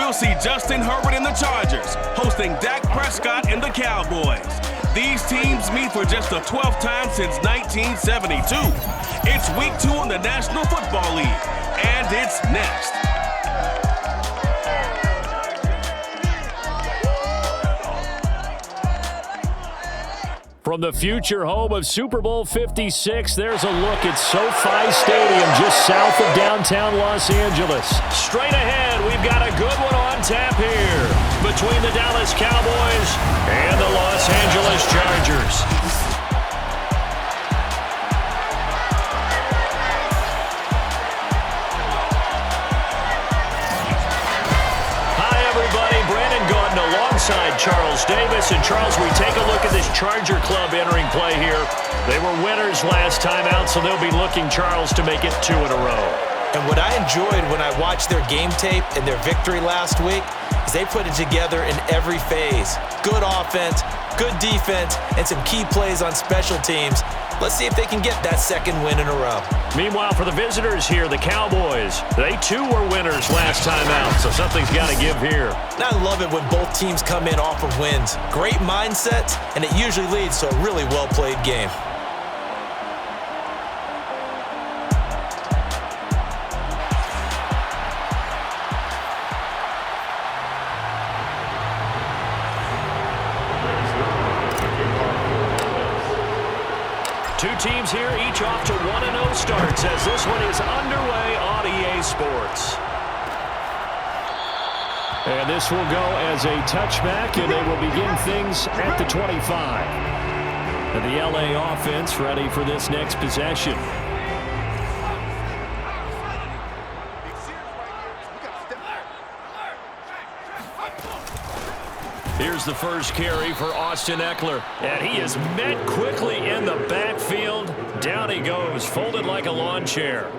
you'll see Justin Herbert and the Chargers hosting Dak Prescott and the Cowboys. These teams meet for just the 12th time since 1972. It's week 2 in the National Football League, and it's next. From the future home of Super Bowl 56, there's a look at SoFi Stadium just south of downtown Los Angeles. Straight ahead, we've got a good one on tap here between the Dallas Cowboys and the Los Angeles Chargers. Alongside Charles Davis. And Charles, we take a look at this Charger club entering play here. They were winners last time out, so they'll be looking, Charles, to make it 2 in a row. And what I enjoyed when I watched their game tape and their victory last week is they put it together in every phase. Good offense, good defense, and some key plays on special teams. Let's see if they can get that second win in a row. Meanwhile, for the visitors here, the Cowboys, they too were winners last time out, so something's got to give here. And I love it when both teams come in off of wins. Great mindsets, and it usually leads to a really well-played game. Two teams here, each off to 1-0 starts as this one is underway on EA Sports. And this will go as a touchback, and they will begin things at the 25. And the LA offense ready for this next possession. Here's the first carry for Austin Eckler. And he is met quickly in the backfield. Down he goes, folded like a lawn chair.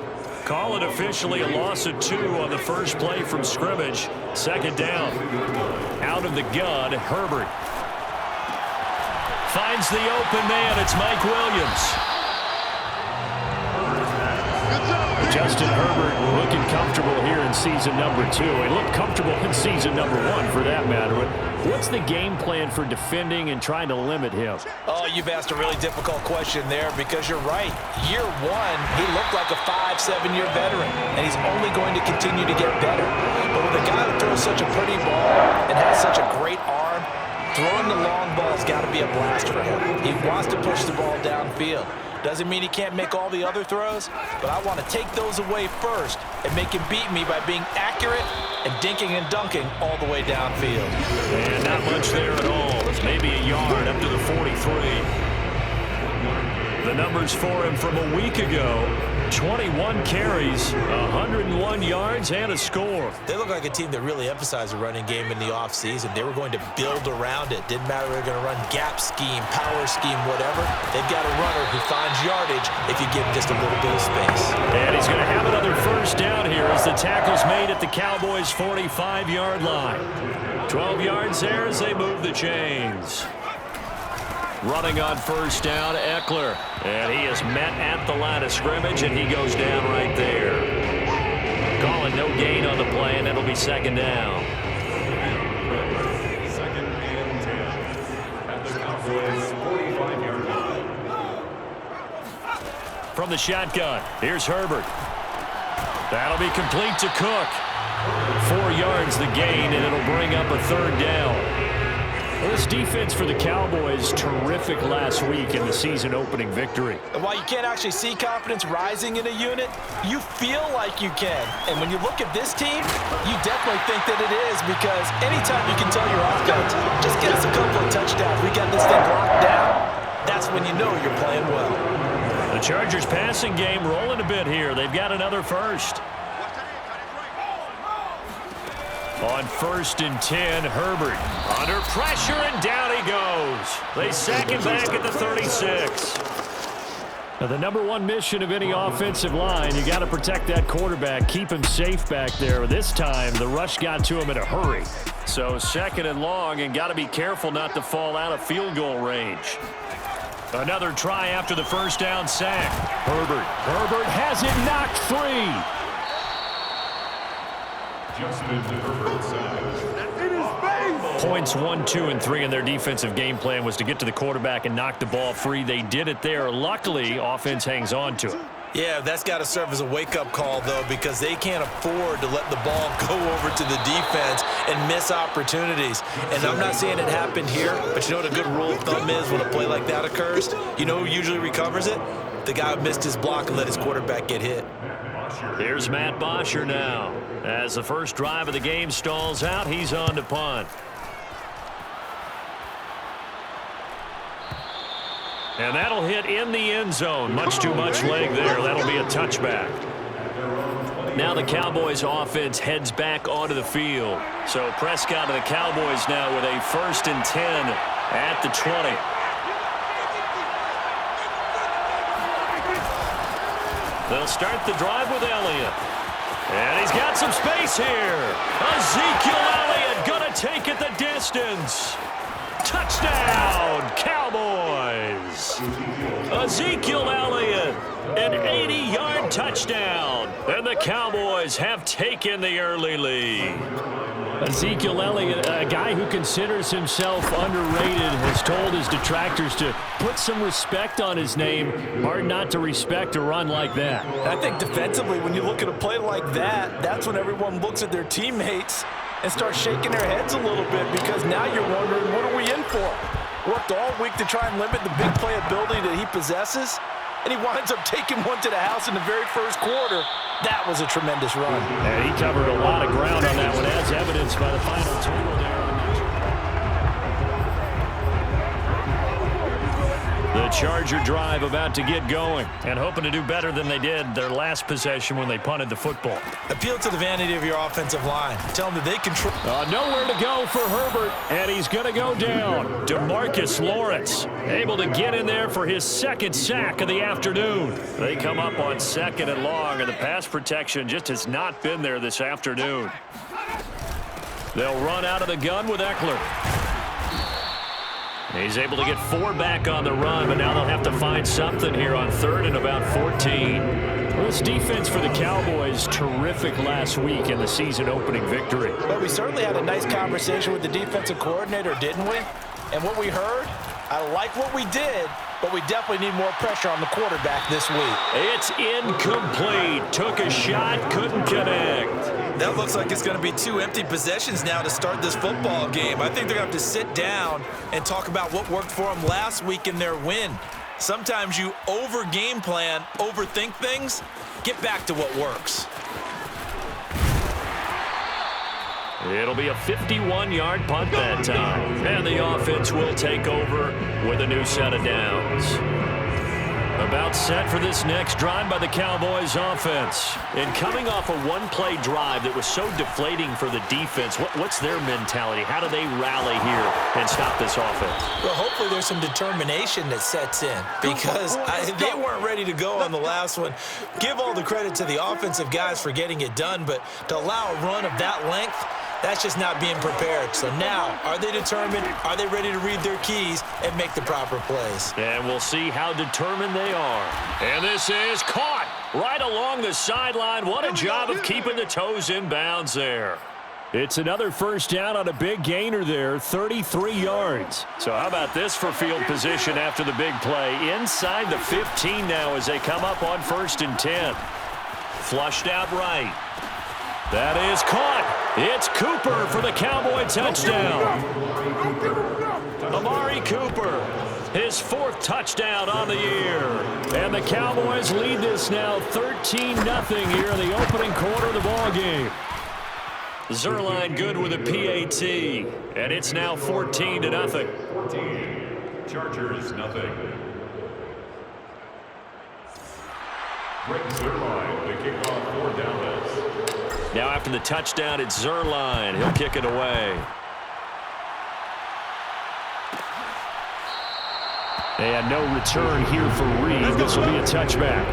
Call it officially a loss of 2 on the first play from scrimmage. Second down. Out of the gun, Herbert. Finds the open man. It's Mike Williams. Justin Herbert looking comfortable here in season number 2. He looked comfortable in season number 1 for that matter. What's the game plan for defending and trying to limit him? Oh, you've asked a really difficult question there because you're right. Year 1, he looked like a 5-7-year veteran, and he's only going to continue to get better. But with a guy who throws such a pretty ball and has such a great arm, throwing the long ball's got to be a blast for him. He wants to push the ball downfield. Doesn't mean he can't make all the other throws, but I want to take those away first and make him beat me by being accurate and dinking and dunking all the way downfield. And not much there at all. Maybe a yard up to the 43. The numbers for him from a week ago: 21 carries, 101 yards, and a score. They look like a team that really emphasized the running game in the offseason. They were going to build around it. Didn't matter if they were going to run gap scheme, power scheme, whatever. They've got a runner who finds yardage if you give him just a little bit of space. And he's going to have another first down here as the tackle's made at the Cowboys' 45-yard line. 12 yards there as they move the chains. Running on first down, Eckler. And he is met at the line of scrimmage, and he goes down right there. Calling no gain on the play, and it'll be second down. Second and 10 at the Cowboys' 45-yard line. From the shotgun, here's Herbert. That'll be complete to Cook. 4 yards the gain, and it'll bring up a third down. Well, this defense for the Cowboys, terrific last week in the season-opening victory. And while you can't actually see confidence rising in a unit, you feel like you can. And when you look at this team, you definitely think that it is, because anytime you can tell your offense, just get us a couple of touchdowns, we got this thing locked down, that's when you know you're playing well. The Chargers passing game rolling a bit here. They've got another first. On 1st and 10, Herbert under pressure, and down he goes. They sack him back at the 36. Now, the number 1 mission of any offensive line, you got to protect that quarterback, keep him safe back there. This time, the rush got to him in a hurry. So 2nd and long, and got to be careful not to fall out of field goal range. Another try after the first down sack. Herbert has it knocked free. Justin Herbert side. Points 1, 2, and 3 in their defensive game plan was to get to the quarterback and knock the ball free. They did it there. Luckily, offense hangs on to it. Yeah, that's got to serve as a wake-up call, though, because they can't afford to let the ball go over to the defense and miss opportunities. And I'm not saying it happened here, but you know what a good rule of thumb is when a play like that occurs? You know who usually recovers it? The guy who missed his block and let his quarterback get hit. Here's Matt Bosher now. As the first drive of the game stalls out, he's on to punt. And that'll hit in the end zone. Much too much leg there. That'll be a touchback. Now the Cowboys offense heads back onto the field. So Prescott and the Cowboys now with a 1st and 10 at the 20. They'll start the drive with Elliott. And he's got some space here. Ezekiel Elliott gonna take it the distance. Touchdown, Cowboys! Ezekiel Elliott, an 80-yard touchdown. And the Cowboys have taken the early lead. Ezekiel Elliott, a guy who considers himself underrated, has told his detractors to put some respect on his name. Hard not to respect a run like that. I think defensively, when you look at a play like that, that's when everyone looks at their teammates and start shaking their heads a little bit, because now you're wondering, what are we in for? Worked all week to try and limit the big playability that he possesses, and he winds up taking one to the house in the very first quarter. That was a tremendous run. And he covered a lot of ground on that one, as evidenced by the final total there. The Charger drive about to get going and hoping to do better than they did their last possession when they punted the football. Appeal to the vanity of your offensive line. Tell them that they control. Nowhere to go for Herbert, and he's going to go down. DeMarcus Lawrence able to get in there for his 2nd sack of the afternoon. They come up on 2nd and long, and the pass protection just has not been there this afternoon. They'll run out of the gun with Eckler. He's able to get 4 back on the run, but now they'll have to find something here on 3rd and about 14. Well, this defense for the Cowboys, terrific last week in the season opening victory. But we certainly had a nice conversation with the defensive coordinator, didn't we? And what we heard, I like what we did, but we definitely need more pressure on the quarterback this week. It's incomplete. Took a shot, couldn't connect. That looks like it's going to be 2 empty possessions now to start this football game. I think they're going to have to sit down and talk about what worked for them last week in their win. Sometimes you over-game plan, overthink things. Get back to what works. It'll be a 51-yard punt that time. And the offense will take over with a new set of downs. About set for this next drive by the Cowboys offense. And coming off a one-play drive that was so deflating for the defense, what's their mentality? How do they rally here and stop this offense? Well, hopefully there's some determination that sets in, because they weren't ready to go on the last one. Give all the credit to the offensive guys for getting it done, but to allow a run of that length, that's just not being prepared. So now, are they determined? Are they ready to read their keys and make the proper plays? And we'll see how determined they are. And this is caught right along the sideline. What a job of keeping the toes in bounds there. It's another first down on a big gainer there, 33 yards. So how about this for field position after the big play? Inside the 15 now as they come up on 1st and 10. Flushed out right. That is caught. It's Cooper for the Cowboy touchdown. Amari Cooper, his 4th touchdown on the year. And the Cowboys lead this now 13-0 here in the opening quarter of the ball game. Zerline good with a PAT, and it's now 14-0. 14. Chargers, nothing. Brent Zerline, the kickoff for Dallas. Now after the touchdown, it's Zerline. He'll kick it away. And no return here for Reed. This will be a touchback.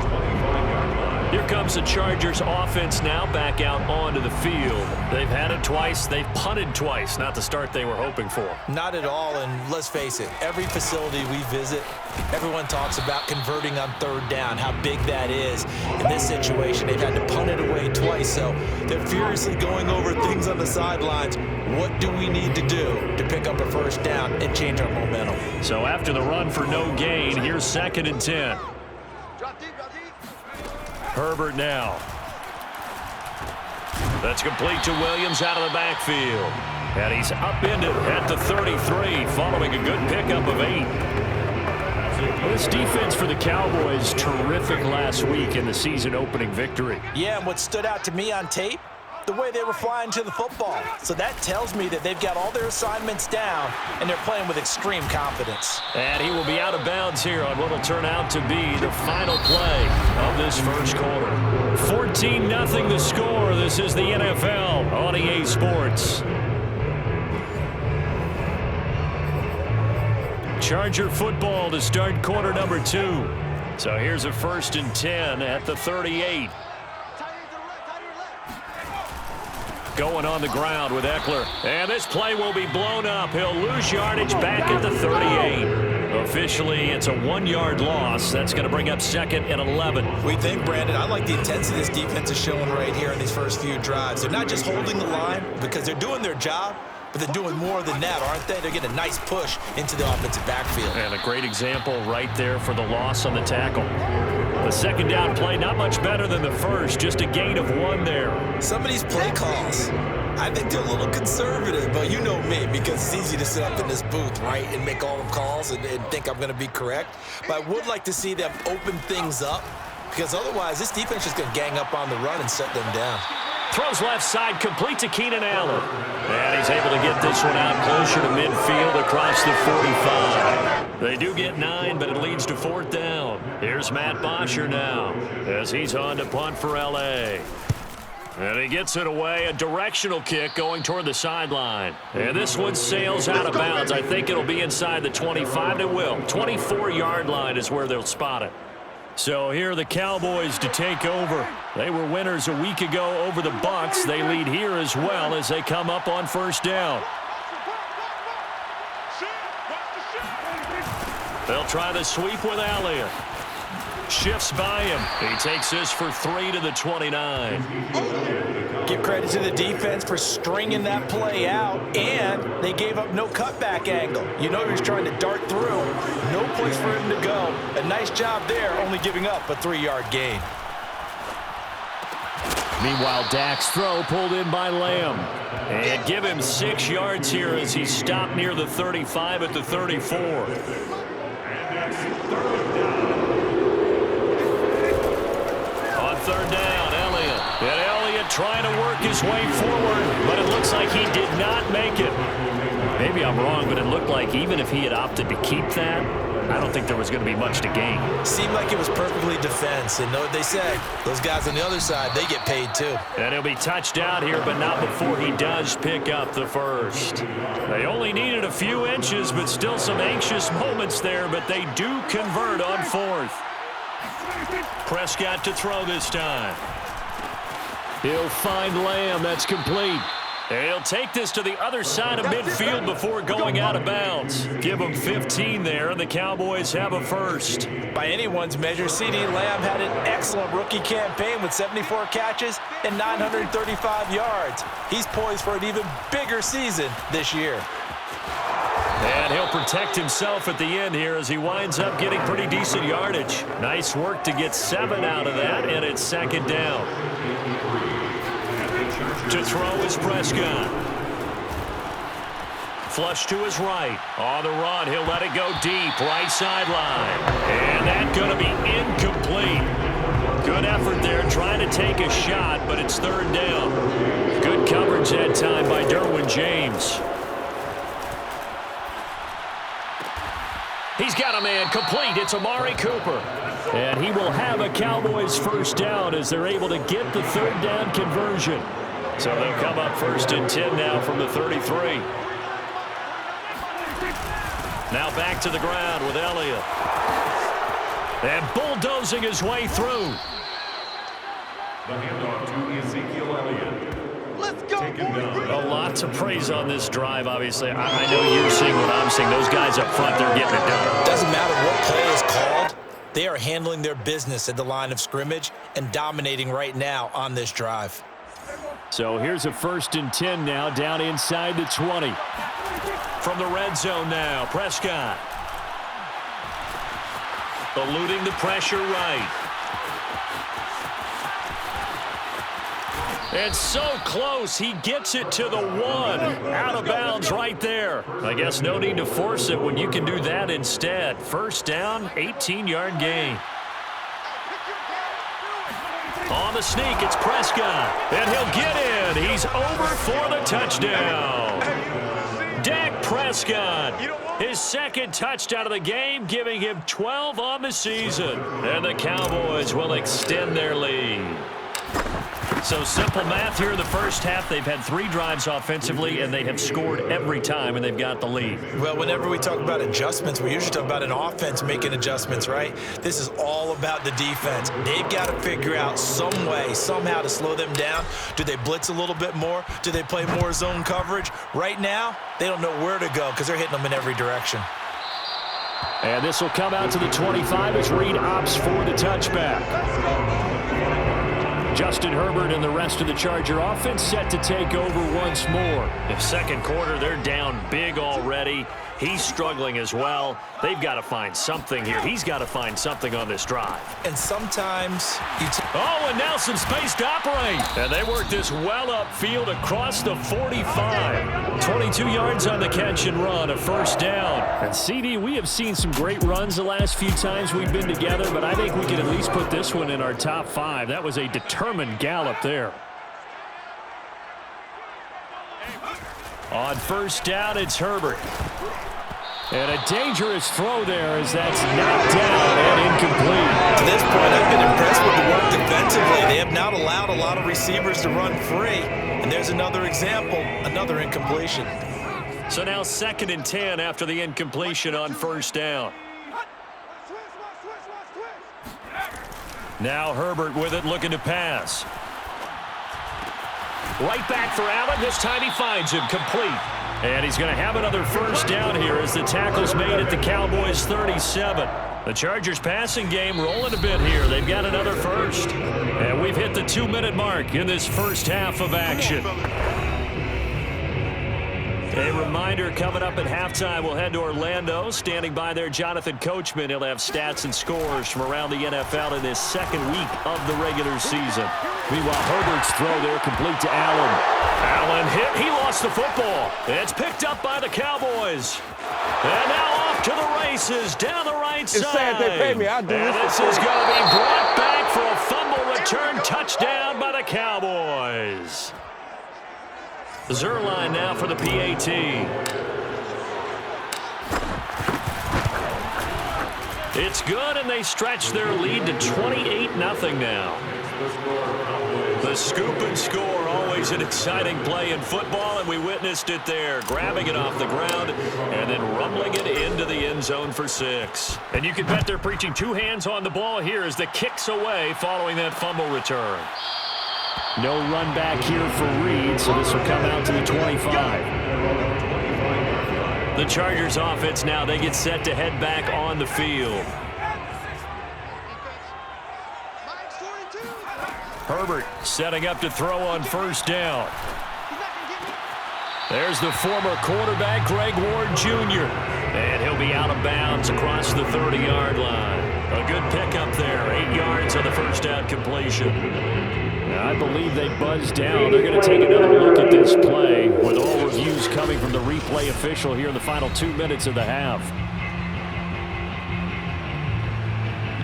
25-yard line. Here comes the Chargers offense now back out onto the field. They've had it twice. They've punted twice. Not the start they were hoping for. Not at all, and let's face it, every facility we visit, everyone talks about converting on third down, how big that is. In this situation, they've had to punt it away twice, so they're furiously going over things on the sidelines. What do we need to do to pick up a first down and change our momentum? So after the run for no gain, here's 2nd and 10. Herbert now. That's complete to Williams out of the backfield. And he's upended at the 33 following a good pickup of 8. This defense for the Cowboys, terrific last week in the season opening victory. Yeah, and what stood out to me on tape, the way they were flying to the football. So that tells me that they've got all their assignments down, and they're playing with extreme confidence. And he will be out of bounds here on what will turn out to be the final play of this first quarter. 14-0 the score. This is the NFL on EA Sports. Charger football to start quarter number 2. So here's a 1st and 10 at the 38. Going on the ground with Eckler. And this play will be blown up. He'll lose yardage back at the 38. Officially, it's a 1-yard loss. That's going to bring up 2nd and 11. We think, Brandon, I like the intensity this defense is showing right here in these first few drives. They're not just holding the line because they're doing their job, but they're doing more than that, aren't they? They're getting a nice push into the offensive backfield. And a great example right there for the loss on the tackle. The 2nd down play, not much better than the first, just a gain of 1 there. Some of these play calls, I think they're a little conservative, but you know me, because it's easy to sit up in this booth, right, and make all the calls and think I'm going to be correct. But I would like to see them open things up, because otherwise this defense is going to gang up on the run and set them down. Throws left side, complete to Keenan Allen. And he's able to get this one out closer to midfield across the 45. They do get 9, but it leads to 4th down. Here's Matt Bosher now as he's on to punt for L.A. And he gets it away, a directional kick going toward the sideline. And this one sails out of bounds. I think it'll be inside the 25. It will. 24-yard line is where they'll spot it. So here are the Cowboys to take over. They were winners a week ago over the Bucs. They lead here as well as they come up on 1st down. They'll try the sweep with Elliott. Shifts by him. He takes this for 3 to the 29. Give credit to the defense for stringing that play out, and they gave up no cutback angle. You know he was trying to dart through. No place for him to go. A nice job there, only giving up a 3-yard gain. Meanwhile, Dak's throw pulled in by Lamb. And give him 6 yards here as he stopped near the 35 at the 34. On 3rd down, Elliott. And Elliott trying to work his way forward, but it looks like he did not make it. Maybe I'm wrong, but it looked like even if he had opted to keep that, I don't think there was going to be much to gain. Seemed like it was perfectly defense, and know what they say. Those guys on the other side, they get paid too. And he'll be touched out here, but not before he does pick up the first. They only needed a few inches, but still some anxious moments there, but they do convert on 4th. Prescott to throw this time. He'll find Lamb. That's complete. And he'll take this to the other side of midfield before going out of bounds. Give him 15 there, and the Cowboys have a first. By anyone's measure, CeeDee Lamb had an excellent rookie campaign with 74 catches and 935 yards. He's poised for an even bigger season this year. And he'll protect himself at the end here as he winds up getting pretty decent yardage. Nice work to get 7 out of that, and it's 2nd down. To throw is Prescott. Flush to his right. On the run, he'll let it go deep, right sideline. And that's going to be incomplete. Good effort there, trying to take a shot, but it's 3rd down. Good coverage that time by Derwin James. He's got a man complete. It's Amari Cooper. And he will have a Cowboys first down as they're able to get the 3rd down conversion. So they'll come up 1st and 10 now from the 33. Now back to the ground with Elliott. And bulldozing his way through. The handoff to Ezekiel Elliott. Let's go, A lot to praise on this drive, obviously. I know you're seeing what I'm seeing. Those guys up front, they're getting it done. Doesn't matter what play is called. They are handling their business at the line of scrimmage and dominating right now on this drive. So here's a 1st and 10 now, down inside the 20. From the red zone now, Prescott. Eluding the pressure right. And so close, he gets it to the 1. Out of bounds right there. I guess no need to force it when you can do that instead. 1st down, 18-yard gain. On the sneak, it's Prescott. And he'll get in. He's over for the touchdown. Dak Prescott, his 2nd touchdown of the game, giving him 12 on the season. And the Cowboys will extend their lead. So simple math here in the first half. They've had 3 drives offensively, and they have scored every time, and they've got the lead. Well, whenever we talk about adjustments, we usually talk about an offense making adjustments, right? This is all about the defense. They've got to figure out some way, somehow to slow them down. Do they blitz a little bit more? Do they play more zone coverage? Right now, they don't know where to go because they're hitting them in every direction. And this will come out to the 25 as Reed opts for the touchback. Justin Herbert and the rest of the Charger offense set to take over once more. In 2nd quarter, they're down big already. He's struggling as well. They've got to find something here. He's got to find something on this drive. And sometimes and now some space to operate. And they work this well upfield across the 45. 22 yards on the catch and run, a 1st down. And CD, we have seen some great runs the last few times we've been together, but I think we can at least put this one in our top 5. That was a determined gallop there. On 1st down, it's Herbert. And a dangerous throw there as that's knocked down and incomplete. To this point, I've been impressed with the work defensively. They have not allowed a lot of receivers to run free. And there's another example, another incompletion. So now 2nd and 10 after the incompletion on 1st down. Now Herbert with it, looking to pass. Right back for Allen. This time he finds him complete. And he's going to have another 1st down here as the tackle's made at the Cowboys' 37. The Chargers' passing game rolling a bit here. They've got another 1st. And we've hit the 2-minute mark in this first half of action. A reminder, coming up at halftime, we'll head to Orlando. Standing by there, Jonathan Coachman. He'll have stats and scores from around the NFL in this 2nd week of the regular season. Meanwhile, Herbert's throw there complete to Allen. Allen hit. He lost the football. It's picked up by the Cowboys. And now off to the races down the right side. It's sad they pay me. I do and this is going to be brought back for a fumble return touchdown by the Cowboys. Zerline now for the PAT. It's good, and they stretch their lead to 28-0 now. The scoop and score, always an exciting play in football, and we witnessed it there. Grabbing it off the ground and then rumbling it into the end zone for 6. And you can bet they're preaching 2 hands on the ball here as the kick's away following that fumble return. No run back here for Reed, so this will come out to the 25. The Chargers offense now, they get set to head back on the field. Herbert setting up to throw on 1st down. There's the former quarterback, Greg Ward Jr. And he'll be out of bounds across the 30-yard line. A good pickup there, 8 yards on the 1st down completion. I believe they buzzed down. They're going to take another look at this play with all reviews coming from the replay official here in the final 2 minutes of the half.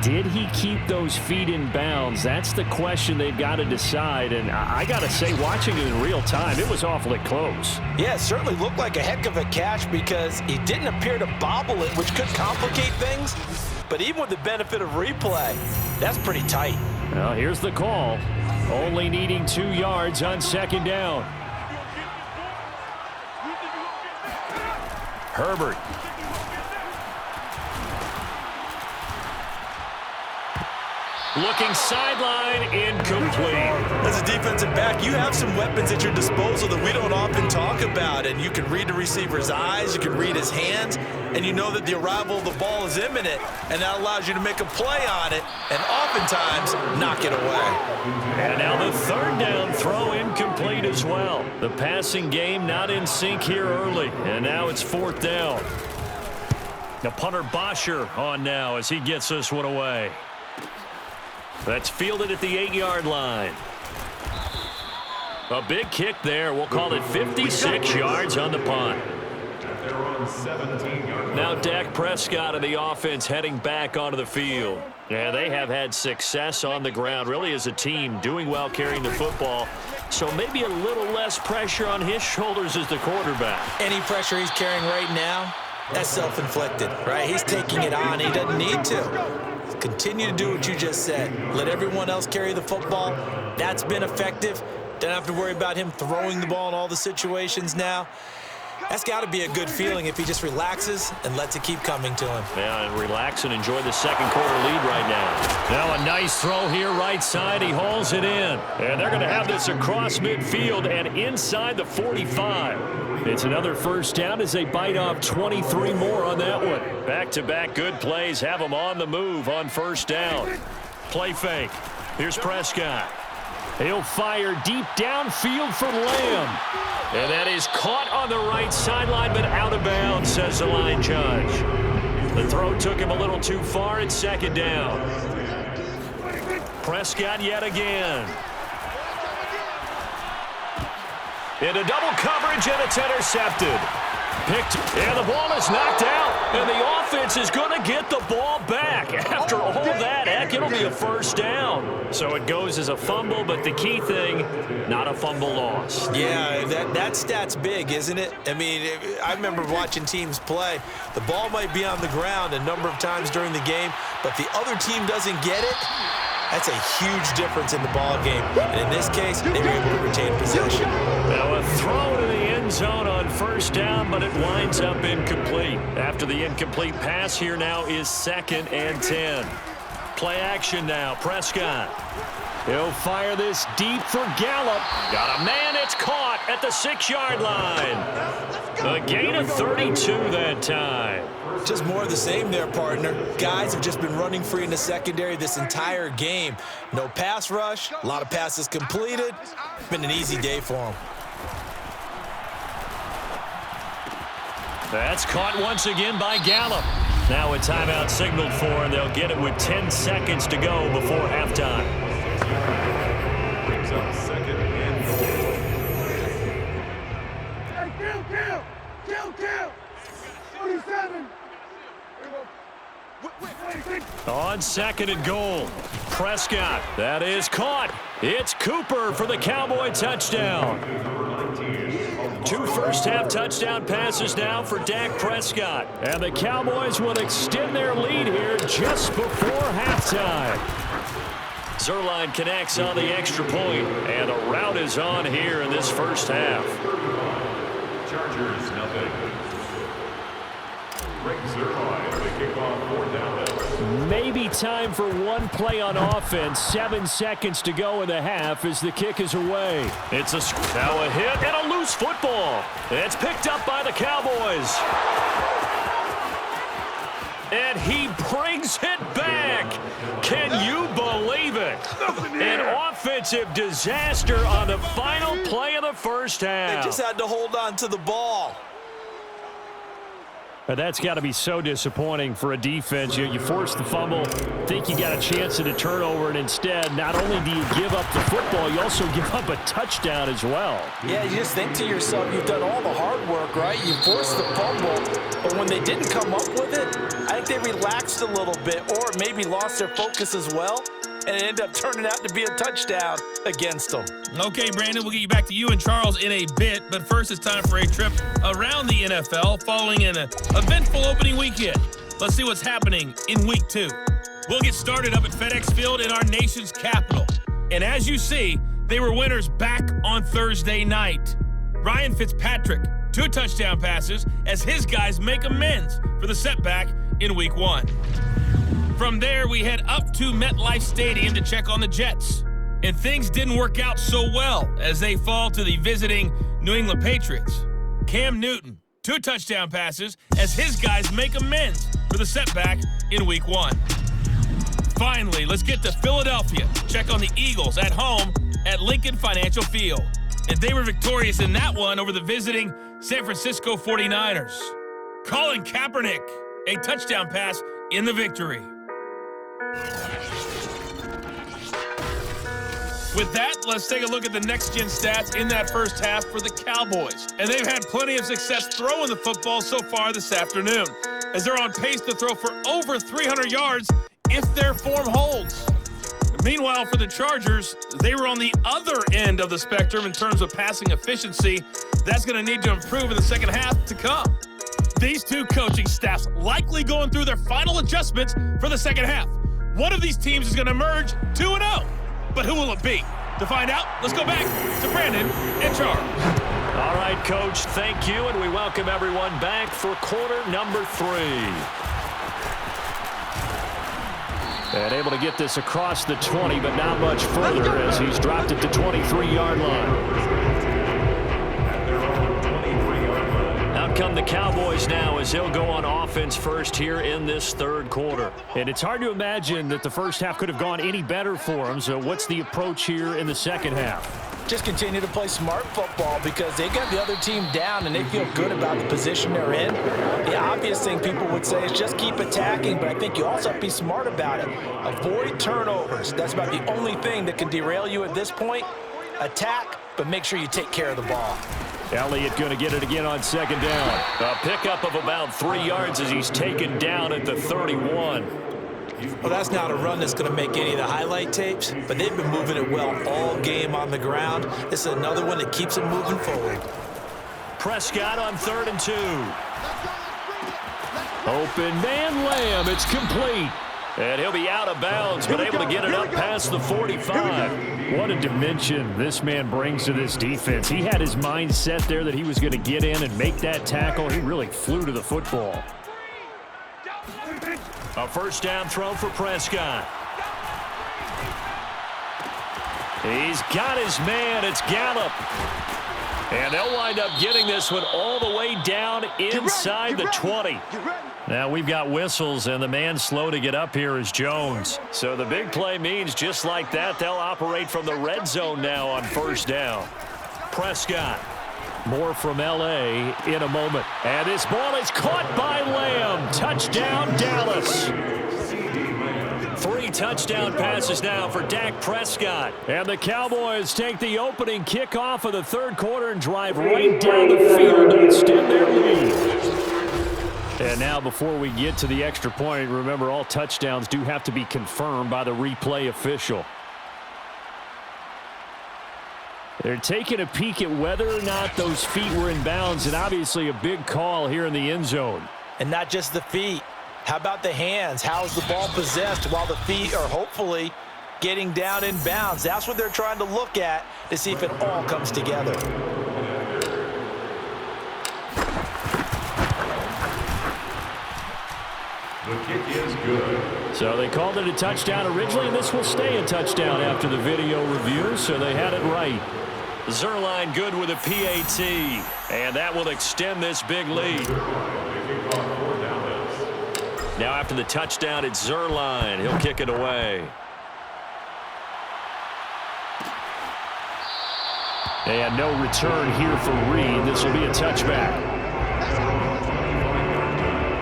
Did he keep those feet in bounds? That's the question they've got to decide. And I got to say, watching it in real time, it was awfully close. Yeah, it certainly looked like a heck of a catch because he didn't appear to bobble it, which could complicate things. But even with the benefit of replay, that's pretty tight. Well, here's the call. Only needing 2 yards on 2nd down. Herbert. Looking sideline, incomplete. As a defensive back, you have some weapons at your disposal that we don't often talk about, and you can read the receiver's eyes, you can read his hands, and you know that the arrival of the ball is imminent, and that allows you to make a play on it, and oftentimes knock it away. And now the third down throw incomplete as well. The passing game not in sync here early, and now it's fourth down. The punter Bosher on now as he gets this one away. That's fielded at the 8-yard line. A big kick there. We'll call it 56 yards on the punt. Now Dak Prescott and the offense heading back onto the field. Yeah, they have had success on the ground, really as a team, doing well carrying the football. So maybe a little less pressure on his shoulders as the quarterback. Any pressure he's carrying right now, that's self-inflicted, right? He's taking it on. He doesn't need to. Continue to do what you just said. Let everyone else carry the football. That's been effective. Don't have to worry about him throwing the ball in all the situations now. That's got to be a good feeling if he just relaxes and lets it keep coming to him. Yeah, and relax and enjoy the second quarter lead right now. Now a nice throw here right side. He hauls it in. And they're going to have this across midfield and inside the 45. It's another first down as they bite off 23 more on that one. Back-to-back good plays have them on the move on first down. Play fake. Here's Prescott. He'll fire deep downfield for Lamb. And that is caught on the right sideline, but out of bounds, says the line judge. The throw took him a little too far. It's second down. Prescott yet again. Into double coverage, and it's intercepted. Picked, and the ball is knocked out, and the offense is going to get the ball back. After all that, heck, it'll be a first down. So it goes as a fumble, but the key thing, not a fumble loss. Yeah, that stat's big, isn't it? I mean, I remember watching teams play. The ball might be on the ground a number of times during the game, but the other team doesn't get it. That's a huge difference in the ball game. And in this case, they were able to retain possession. Now a throw to the end zone on first down, but it winds up incomplete. After the incomplete pass, here now is 2nd and 10. Play action now. Prescott. He'll fire this deep for Gallup. Got a man. It's caught at the 6-yard line. A gain of 32 that time. Just more of the same there, partner. Guys have just been running free in the secondary this entire game. No pass rush, a lot of passes completed. It's been an easy day for them. That's caught once again by Gallup. Now a timeout signaled for, and they'll get it with 10 seconds to go before halftime. Brings up 2nd and 4. Kill! 47! On 2nd and goal, Prescott. That is caught. It's Cooper for the Cowboy touchdown. 2 first-half touchdown passes now for Dak Prescott. And the Cowboys will extend their lead here just before halftime. Zerline connects on the extra point, and the route is on here in this first half. Chargers, nothing. Rick Zerline, the kickoff, 4th down. Maybe time for one play on offense. 7 seconds to go in the half as the kick is away. It's now a hit and a loose football. It's picked up by the Cowboys. And he brings it back. Can you believe it? An offensive disaster on the final play of the first half. They just had to hold on to the ball. That's got to be so disappointing for a defense. You force the fumble, think you got a chance at a turnover, and instead, not only do you give up the football, you also give up a touchdown as well. Yeah, you just think to yourself, you've done all the hard work, right? You forced the fumble, but when they didn't come up with it, I think they relaxed a little bit or maybe lost their focus as well, and it ended up turning out to be a touchdown against them. Okay, Brandon, we'll get you back to you and Charles in a bit, but first it's time for a trip around the NFL following an eventful opening weekend. Let's see what's happening in Week 2. We'll get started up at FedEx Field in our nation's capital. And as you see, they were winners back on Thursday night. Ryan Fitzpatrick, 2 touchdown passes as his guys make amends for the setback in Week 1. From there, we head up to MetLife Stadium to check on the Jets. And things didn't work out so well as they fall to the visiting New England Patriots. Cam Newton, 2 touchdown passes as his guys make amends for the setback in Week 1. Finally, let's get to Philadelphia to check on the Eagles at home at Lincoln Financial Field. And they were victorious in that one over the visiting San Francisco 49ers. Colin Kaepernick, a touchdown pass in the victory. With that, let's take a look at the next-gen stats in that first half for the Cowboys. And they've had plenty of success throwing the football so far this afternoon, as they're on pace to throw for over 300 yards if their form holds. Meanwhile, for the Chargers, they were on the other end of the spectrum in terms of passing efficiency. That's going to need to improve in the second half to come. These two coaching staffs likely going through their final adjustments for the second half. One of these teams is going to emerge 2-0. But who will it be? To find out, let's go back to Brandon and Charles. All right, Coach, thank you, and we welcome everyone back for quarter number 3. And able to get this across the 20, but not much further as he's dropped it to 23-yard line. Out come the Cowboys now as they'll go on offense first here in this third quarter. And it's hard to imagine that the first half could have gone any better for them. So what's the approach here in the second half? Just continue to play smart football because they got the other team down and they feel good about the position they're in. The obvious thing people would say is just keep attacking, but I think you also have to be smart about it. Avoid turnovers. That's about the only thing that can derail you at this point. Attack, but make sure you take care of the ball. Elliott going to get it again on second down. A pickup of about 3 yards as he's taken down at the 31. Well, that's not a run that's going to make any of the highlight tapes, but they've been moving it well all game on the ground. This is another one that keeps them moving forward. Prescott on 3rd and 2. Open man Lamb. It's complete. And he'll be out of bounds, but able to get it up past the 45. What a dimension this man brings to this defense. He had his mind set there that he was going to get in and make that tackle. He really flew to the football. A first down throw for Prescott. He's got his man. It's Gallup. And they'll wind up getting this one all the way down inside the 20. Now we've got whistles, and the man slow to get up here is Jones. So the big play means just like that, they'll operate from the red zone now on first down. Prescott. More from L.A. in a moment. And this ball is caught by Lamb. Touchdown, Dallas. 3 touchdown passes now for Dak Prescott. And the Cowboys take the opening kickoff of the third quarter and drive right down the field to extend their lead. And now before we get to the extra point, remember all touchdowns do have to be confirmed by the replay official. They're taking a peek at whether or not those feet were in bounds, and obviously a big call here in the end zone. And not just the feet. How about the hands? How's the ball possessed while the feet are hopefully getting down in bounds? That's what they're trying to look at to see if it all comes together. The kick is good. So they called it a touchdown originally, and this will stay a touchdown after the video review, so they had it right. Zerline good with a PAT, and that will extend this big lead. Now after the touchdown, it's Zerline. He'll kick it away. And no return here for Reed. This will be a touchback.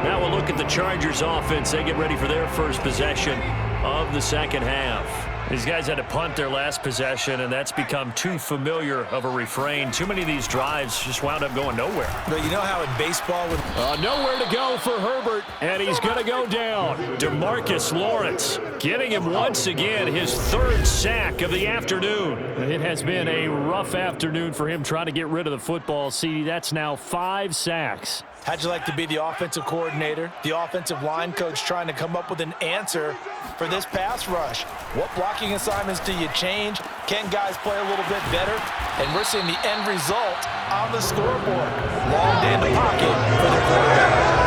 Now we'll look at the Chargers offense. They get ready for their first possession of the second half. These guys had to punt their last possession, and that's become too familiar of a refrain. Too many of these drives just wound up going nowhere. But you know how in baseball with nowhere to go for Herbert, and he's going to go down. DeMarcus Lawrence getting him once again, his 3rd sack of the afternoon. It has been a rough afternoon for him trying to get rid of the football. See, that's now 5 sacks. How'd you like to be the offensive coordinator, the offensive line coach trying to come up with an answer for this pass rush? What blocking assignments do you change? Can guys play a little bit better? And we're seeing the end result on the scoreboard. Long day in the pocket for the quarterback.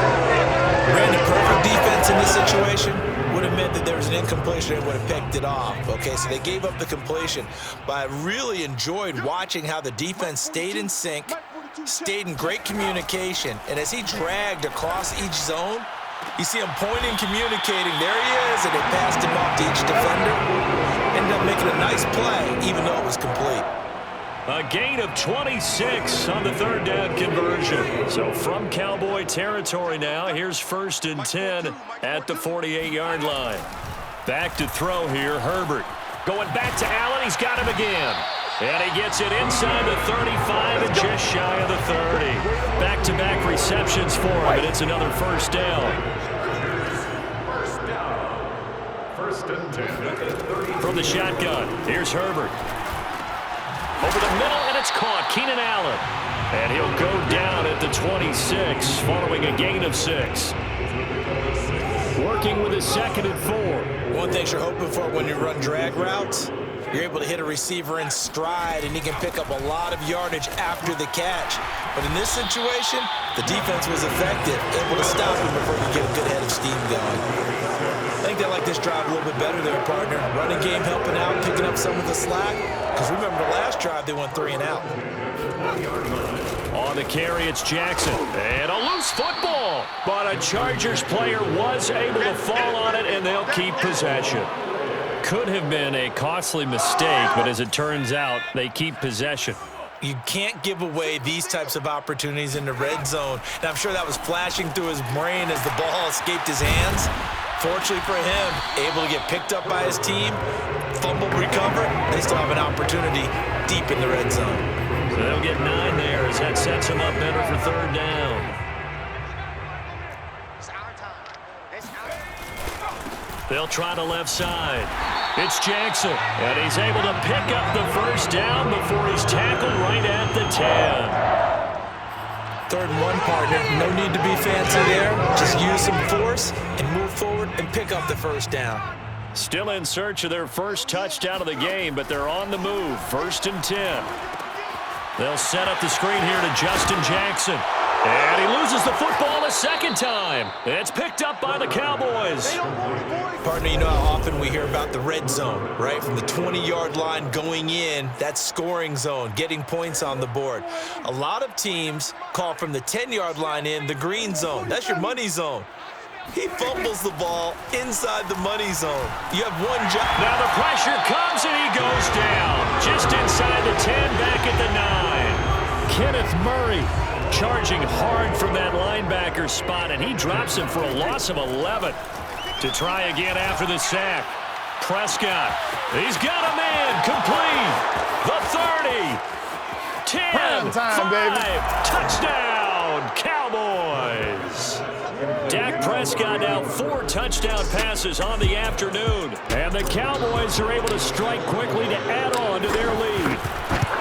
Randy, perfect defense in this situation would would have meant that there was an incompletion and would have picked it off. Okay, so they gave up the completion. But I really enjoyed watching how the defense stayed in sync, stayed in great communication, and as he dragged across each zone, you see him pointing, communicating. There he is, and they passed him off to each defender. Ended up making a nice play, even though it was complete. A gain of 26 on the third down conversion. So from Cowboy territory now, here's 1st and 10 at the 48-yard line. Back to throw here, Herbert. Going back to Allen, he's got him again. And he gets it inside the 35 and just shy of the 30. Back-to-back receptions for him, and it's another first down. First and 10. From the shotgun, here's Herbert. Over the middle, and it's caught. Keenan Allen. And he'll go down at the 26, following a gain of 6. Working with his 2nd and 4. One thing you're hoping for when you run drag routes, you're able to hit a receiver in stride, and he can pick up a lot of yardage after the catch. But in this situation, the defense was effective, able to stop him before he get a good head of steam going. I think they like this drive a little bit better there, partner. Running game helping out, picking up some of the slack. Because remember the last drive, they went 3 and out. On the carry, it's Jackson. And a loose football. But a Chargers player was able to fall on it, and they'll keep possession. Could have been a costly mistake, but as it turns out, they keep possession. You can't give away these types of opportunities in the red zone. And I'm sure that was flashing through his brain as the ball escaped his hands. Fortunately for him, able to get picked up by his team, fumble, recover. They still have an opportunity deep in the red zone. So they'll get 9 there as that sets them up better for 3rd down. They'll try the left side. It's Jackson, and he's able to pick up the first down before he's tackled right at the 10. 3rd and 1, partner. No need to be fancy there. Just use some force and move forward and pick up the first down. Still in search of their first touchdown of the game, but they're on the move. 1st and 10. They'll set up the screen here to Justin Jackson. And he loses the football a 2nd time. It's picked up by the Cowboys. Partner, you know how often we hear about the red zone, right? From the 20-yard line going in, that's scoring zone, getting points on the board. A lot of teams call from the 10-yard line in the green zone. That's your money zone. He fumbles the ball inside the money zone. You have one job. Now the pressure comes and he goes down. Just inside the 10, back at the 9. Kenneth Murray charging hard from that linebacker spot, and he drops him for a loss of 11. To try again after the sack. Prescott. He's got a man complete. The 30. 10. Time, 5. baby. Touchdown, Cowboys. Dak Prescott now 4 touchdown passes on the afternoon. And the Cowboys are able to strike quickly to add on to their lead.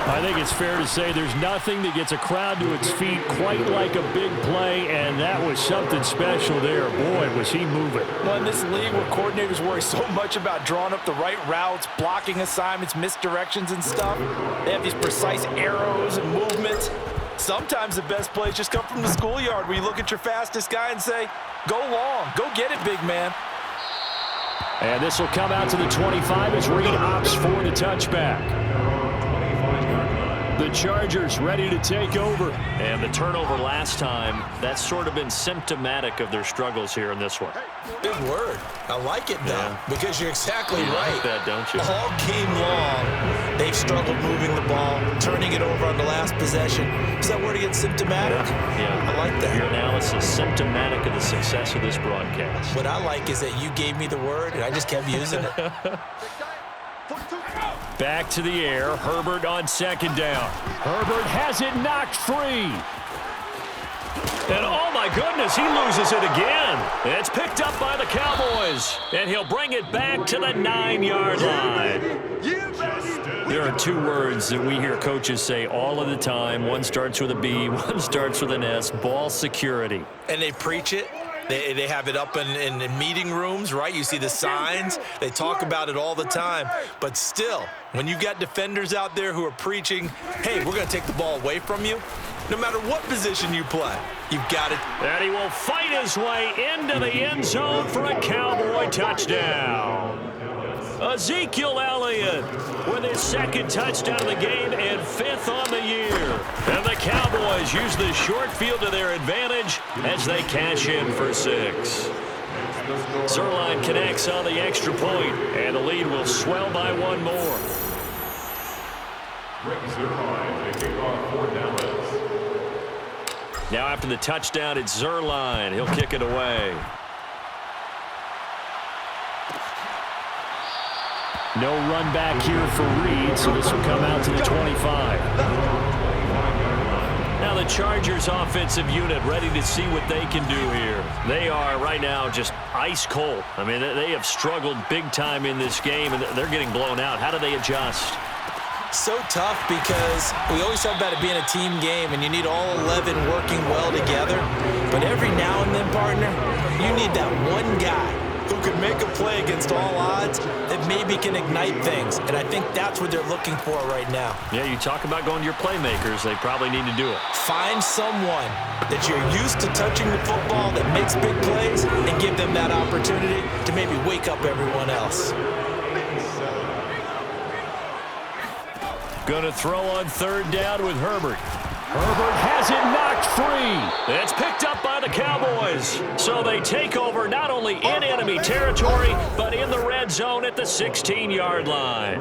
I think it's fair to say there's nothing that gets a crowd to its feet quite like a big play, and that was something special there. Boy, was he moving. Well, in this league where coordinators worry so much about drawing up the right routes, blocking assignments, misdirections and stuff, they have these precise arrows and movements. Sometimes the best plays just come from the schoolyard where you look at your fastest guy and say, go long, go get it, big man. And this will come out to the 25 as Reed opts for the touchback. The Chargers ready to take over. And the turnover last time, that's sort of been symptomatic of their struggles here in this one. Big word. I like it, though, because you're exactly you right. like that, don't you? All game long, they've struggled moving the ball, turning it over on the last possession. Is that word again, symptomatic? Yeah. I like that. Your analysis, symptomatic of the success of this broadcast. What I like is that you gave me the word, and I just kept using it. Back to the air. Herbert on 2nd down. Herbert has it knocked free. And oh my goodness, he loses it again. It's picked up by the Cowboys. And he'll bring it back to the 9-yard line. There are 2 words that we hear coaches say all of the time. One starts with a B, one starts with an S. Ball security. And they preach it. They have it up in meeting rooms, right? You see the signs. They talk about it all the time. But still, when you've got defenders out there who are preaching, hey, we're going to take the ball away from you, No matter what position you play, you've got it. And he will fight his way into the end zone for a Cowboy touchdown. Ezekiel Elliott with his second touchdown of the game and 5th on the year. And the Cowboys use the short field to their advantage as they cash in for 6. Zerline connects on the extra point, and the lead will swell by 1 more. Now after the touchdown, it's Zerline. He'll kick it away. No run back here for Reed, so this will come out to the 25. Now the Chargers offensive unit ready to see what they can do here. They are right now just ice cold. I mean, they have struggled big time in this game, and they're getting blown out. How do they adjust? So tough because we always talk about it being a team game, and you need all 11 working well together. But every now and then, partner, you need that one guy who could make a play against all odds that maybe can ignite things. And I think that's what they're looking for right now. Yeah, you talk about going to your playmakers. They probably need to do it. Find someone that you're used to touching the football that makes big plays and give them that opportunity to maybe wake up everyone else. Going to throw on 3rd down with Herbert. Herbert has it knocked free. It's picked up by the Cowboys. So they take over not only in enemy territory, but in the red zone at the 16-yard line.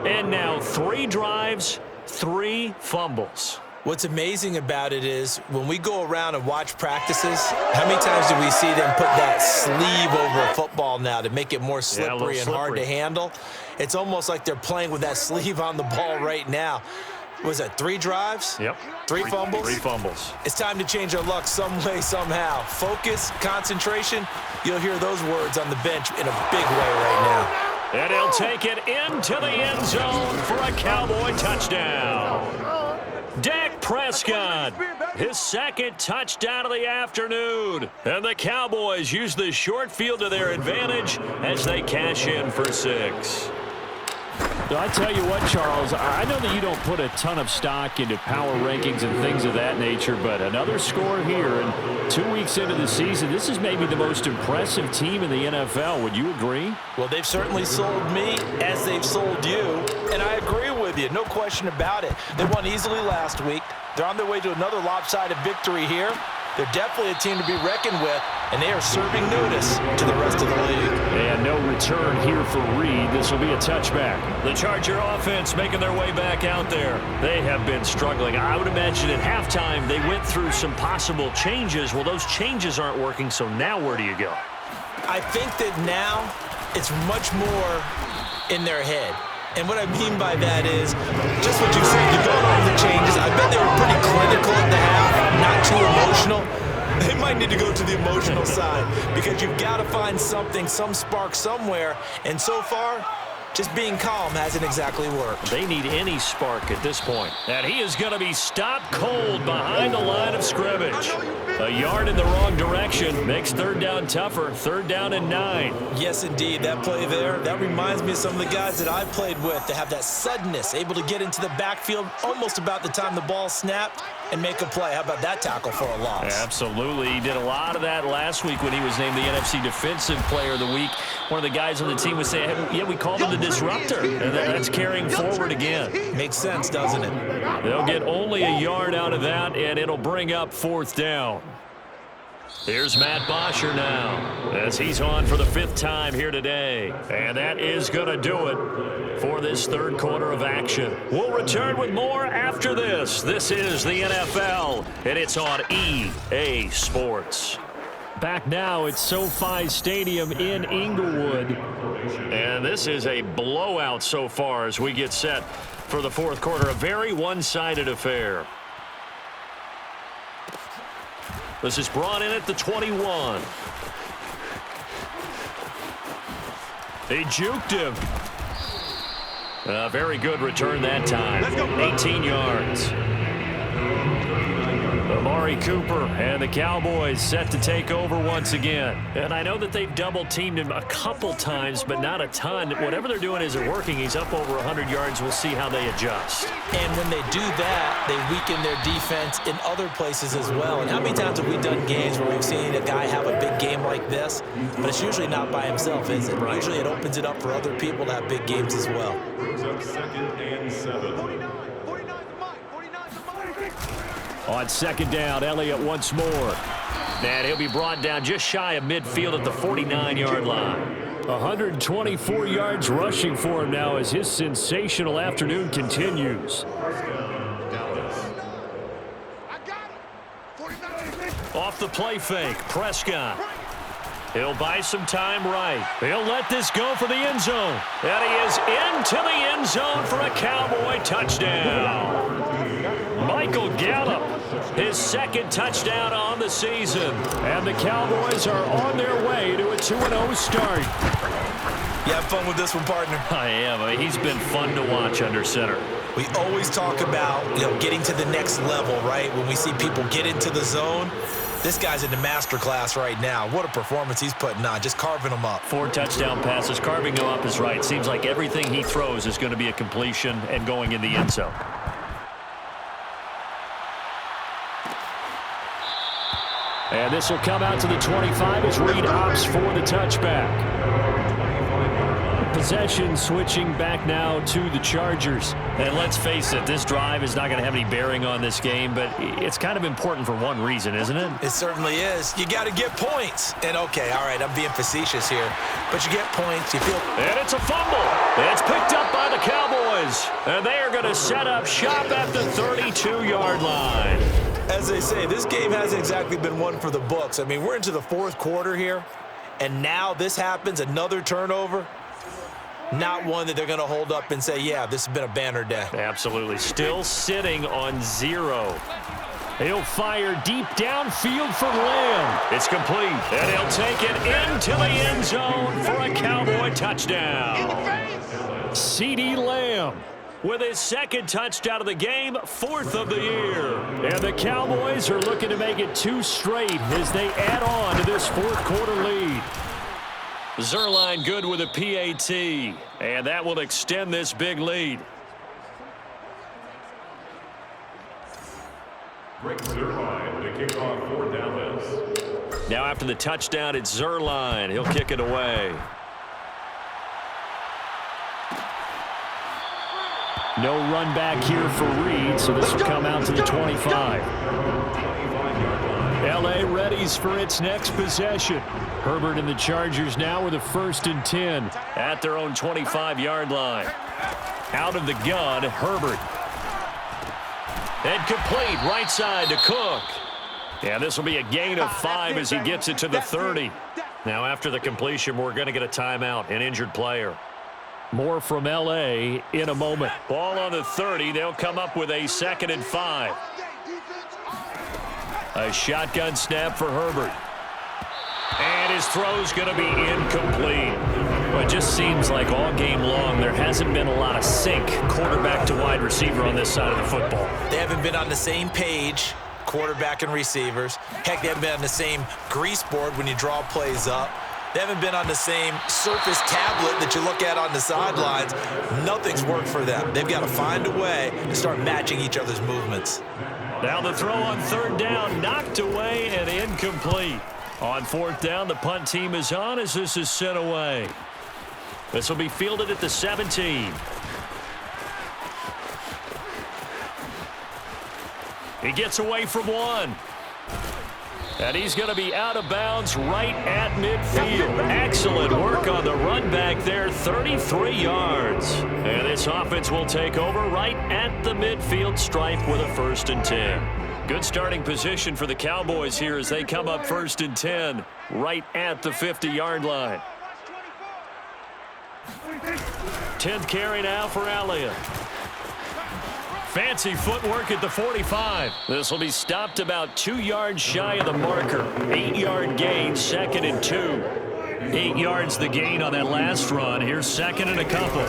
And now 3 drives, 3 fumbles. What's amazing about it is when we go around and watch practices, how many times do we see them put that sleeve over a football now to make it more slippery and hard to handle? It's almost like they're playing with that sleeve on the ball right now. Was that 3 drives? Yep. 3 fumbles? 3 fumbles. It's time to change our luck some way, somehow. Focus, concentration, you'll hear those words on the bench in a big way right now. And he'll take it into the end zone for a Cowboy touchdown. Dak Prescott, his 2nd touchdown of the afternoon. And the Cowboys use the short field to their advantage as they cash in for 6. I tell you what, Charles, I know that you don't put a ton of stock into power rankings and things of that nature, but another score here, and 2 weeks into the season, this is maybe the most impressive team in the NFL. Would you agree? Well, they've certainly sold me as they've sold you, and I agree with you, no question about it. They won easily last week. They're on their way to another lopsided victory here. They're definitely a team to be reckoned with, and they are serving notice to the rest of the league. And no return here for Reed. This will be a touchback. The Charger offense making their way back out there. They have been struggling. I would imagine at halftime they went through some possible changes. Well, those changes aren't working, so now where do you go? I think that now it's much more in their head. And what I mean by that is just what you said. You go over the changes. I bet they were pretty clinical at the half, not too emotional. They might need to go to the emotional side because you've got to find something, some spark somewhere. And so far, just being calm hasn't exactly worked. They need any spark at this point. And he is going to be stopped cold behind the line of scrimmage. A yard in the wrong direction makes 3rd down tougher. 3rd down and 9. Yes, indeed. That play there, that reminds me of some of the guys that I've played with that have that suddenness, able to get into the backfield almost about the time the ball snapped and make a play. How about that tackle for a loss? Absolutely. He did a lot of that last week when he was named the NFC Defensive Player of the Week. One of the guys on the team was saying, hey, yeah, we called him the disruptor. And that's carrying forward again. Makes sense, doesn't it? They'll get only a yard out of that, and it'll bring up 4th down. Here's Matt Bosher now as he's on for the 5th time here today. And that is going to do it for this 3rd quarter of action. We'll return with more after this. This is the NFL, and it's on EA Sports. Back now at SoFi Stadium in Inglewood. And this is a blowout so far as we get set for the 4th quarter. A very one-sided affair. This is brought in at the 21. He juked him. A very good return that time. 18 yards. Amari Cooper and the Cowboys set to take over once again. And I know that they've double-teamed him a couple times, but not a ton. Whatever they're doing isn't working. He's up over 100 yards. We'll see how they adjust. And when they do that, they weaken their defense in other places as well. And how many times have we done games where we've seen a guy have a big game like this, but it's usually not by himself, is it? Right. Usually it opens it up for other people to have big games as well. Brings up 2nd and 7. On 2nd down, Elliott once more. And he'll be brought down just shy of midfield at the 49-yard line. 124 yards rushing for him now as his sensational afternoon continues. Off the play fake, Prescott. He'll buy some time right. He'll let this go for the end zone. And he is into the end zone for a Cowboy touchdown. Michael Gallup, his 2nd touchdown on the season. And the Cowboys are on their way to a 2-0 start. You have fun with this one, partner? I am. I mean, he's been fun to watch under center. We always talk about, getting to the next level, right? When we see people get into the zone, this guy's in the master class right now. What a performance he's putting on, just carving them up. 4 touchdown passes. Carving them up is right. Seems like everything he throws is going to be a completion and going in the end zone. And this will come out to the 25 as Reed opts for the touchback. Possession switching back now to the Chargers. And let's face it, this drive is not going to have any bearing on this game, but it's kind of important for one reason, isn't it? It certainly is. You got to get points. And okay, all right, I'm being facetious here, but you get points, you feel... And it's a fumble. It's picked up by the Cowboys. And they are going to set up shop at the 32-yard line. As they say, this game hasn't exactly been one for the books. I mean, we're into the 4th quarter here, and now this happens, another turnover. Not one that they're going to hold up and say, yeah, this has been a banner day. Absolutely. Still sitting on 0. He'll fire deep downfield for Lamb. It's complete. And he'll take it into the end zone for a Cowboy touchdown. CeeDee Lamb with his 2nd touchdown of the game, 4th of the year. And the Cowboys are looking to make it 2 straight as they add on to this 4th quarter lead. Zerline good with a PAT, and that will extend this big lead. Rick Zerline to kick off 4th down. Now after the touchdown, it's Zerline. He'll kick it away. No run back here for Reed, so this will come out to the 25. L.A. readies for its next possession. Herbert and the Chargers now with a 1st and 10 at their own 25-yard line. Out of the gun, Herbert. And complete right side to Cook. Yeah, this will be a gain of 5 as he gets it to the 30. Now after the completion, we're going to get a timeout, an injured player. More from L.A. in a moment. Ball on the 30. They'll come up with a 2nd and 5. A shotgun snap for Herbert. And his throw's going to be incomplete. Well, it just seems like all game long there hasn't been a lot of sync quarterback to wide receiver on this side of the football. They haven't been on the same page, quarterback and receivers. Heck, they haven't been on the same grease board when you draw plays up. They haven't been on the same surface tablet that you look at on the sidelines. Nothing's worked for them. They've got to find a way to start matching each other's movements. Now the throw on 3rd down, knocked away and incomplete. On 4th down, the punt team is on as this is sent away. This will be fielded at the 17. He gets away from 1. And he's going to be out of bounds right at midfield. Excellent work on the run back there, 33 yards. And this offense will take over right at the midfield stripe with a 1st and 10. Good starting position for the Cowboys here as they come up 1st and 10 right at the 50-yard line. 10th carry now for Elliott. Fancy footwork at the 45. This will be stopped about 2 yards shy of the marker. 8-yard gain, 2nd and 2. 8 yards the gain on that last run. Here's 2nd and a couple.